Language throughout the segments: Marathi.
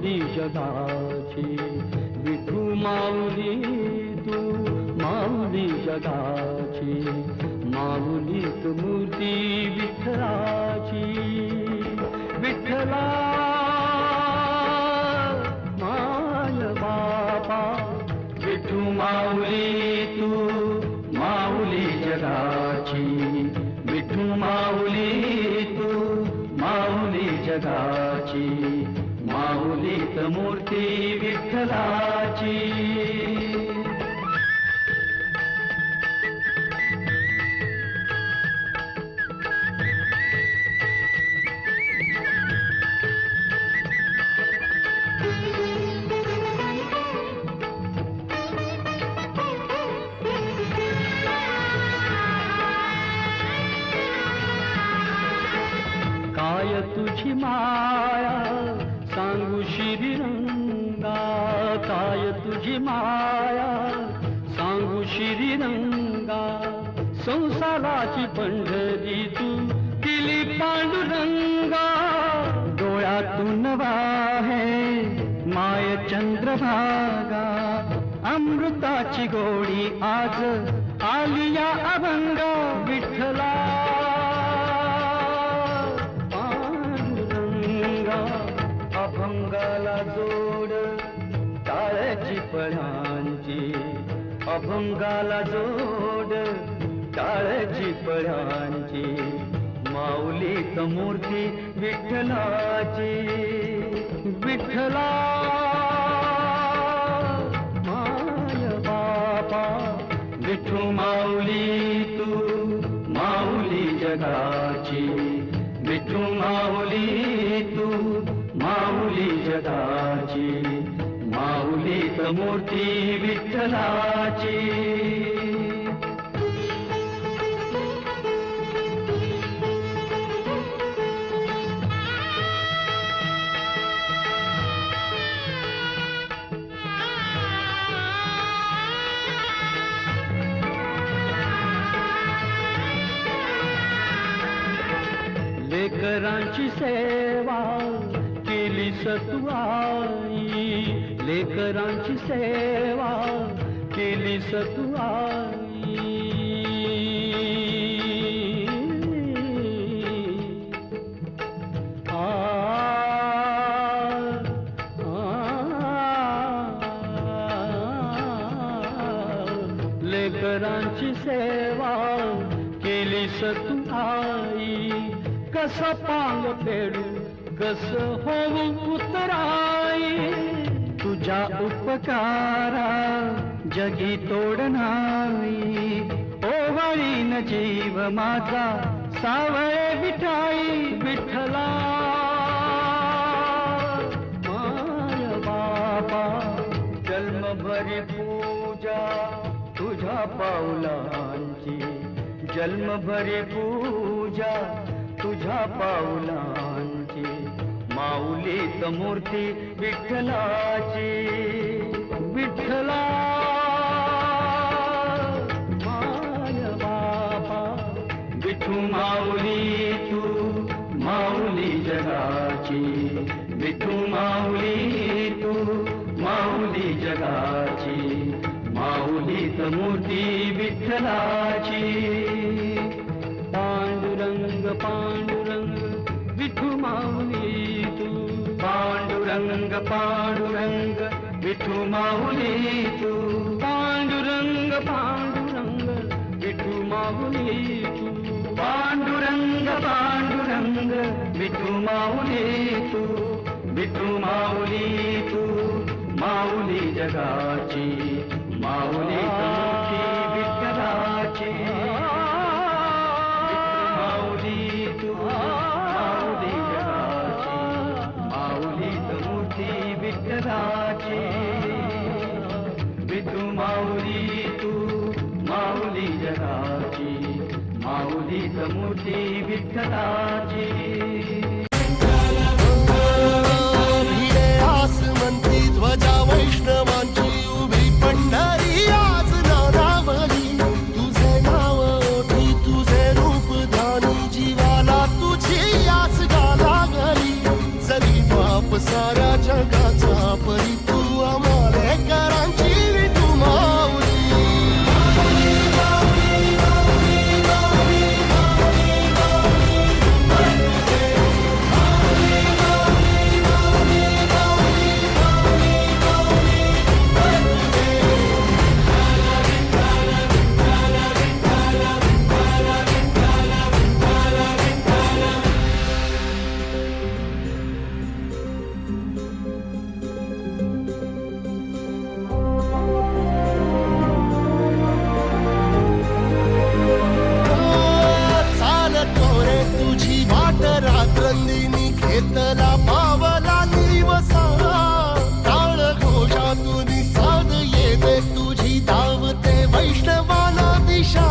माऊली जगाची विठू माऊली तू माऊली जगाची माऊलीत मूर्ती विठ्ठलाची विठ्ठला माय बापा विठू माऊली तू माऊली जगाची विठू माऊली तू माऊली जगाची माऊलीत मूर्ती विठ्ठलाची काय तुझी माया सांगू श्रीरंगा काय तुझी माया सांगू श्रीरंगा संसाराची पंढरी तू केली पांडुरंगा डोळ्यातून वाहे माय चंद्रभागा अमृताची गोडी आज आली या अभंगा विठ्ठला अभंगाला जोड टाळ्याची पळ्यांची अभंगाला जोड टाळ्याची पळ्यांची माऊलीत मूर्ती विठ्ठलाची विठ्ठला माय बापा विठू माऊली तू माऊली जगाची विठू माऊली तू माऊली जगाची माऊलीत मूर्ती विठ्ठलाची लेकरांची सेवा केली तू आई लेकरांची सेवा केली तू आई लेकरांची सेवा केली तू आई कस पांग फेडू कस होऊ उतराई तुझ्या उपकारा जगी तोड नाही ओवाळीन जीव माझा सावळे विठाई विठ्ठला माय बापा जन्मभरी पूजा तुझ्या पाऊलांची जन्मभरी पूजा तुझ्या पाऊलांची माऊलीत मूर्ती विठ्ठलाची विठ्ठला माय बापा विठू माऊली तू माऊली जगाची विठू माऊली तू माऊली जगाची माऊलीत मूर्ती विठ्ठलाची पांडुरंग पांडुरंग विठू माऊली तू पांडुरंग पांडुरंग विठू माऊली तू पांडुरंग पांडुरंग विठू माऊली तू पांडुरंग पांडुरंग विठू माऊली तू विठू माऊली तू माऊली जगाची माऊली मूर्ती विठ्ठलाची विठ्ठलाची विठू माऊली तू माऊली जगाची माऊलीत मूर्ती विठ्ठलाची आसमंती ध्वजा वैष्णवांची उभी पंढरी आज नारावली तुझे नाव ओठी तुझे रूप धानी जीवाला तुझी आस गा लागली जरी बाप साऱ्या जगात विठ्ठला पावला निवसा टाळ घोषातून साध येते तुझी धावते वैष्णवाला दिशा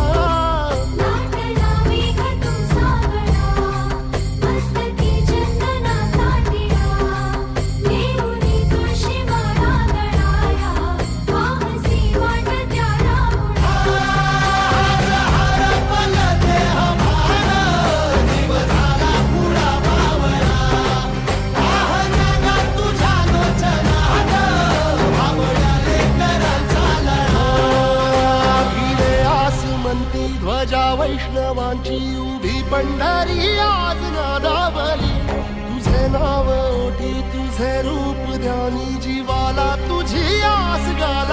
ध्वजा वैष्णवांची उभी पंढरी आज नादावली तुझे नाव ओठी तुझे रूप ध्यानी जीवाला तुझी आस गाला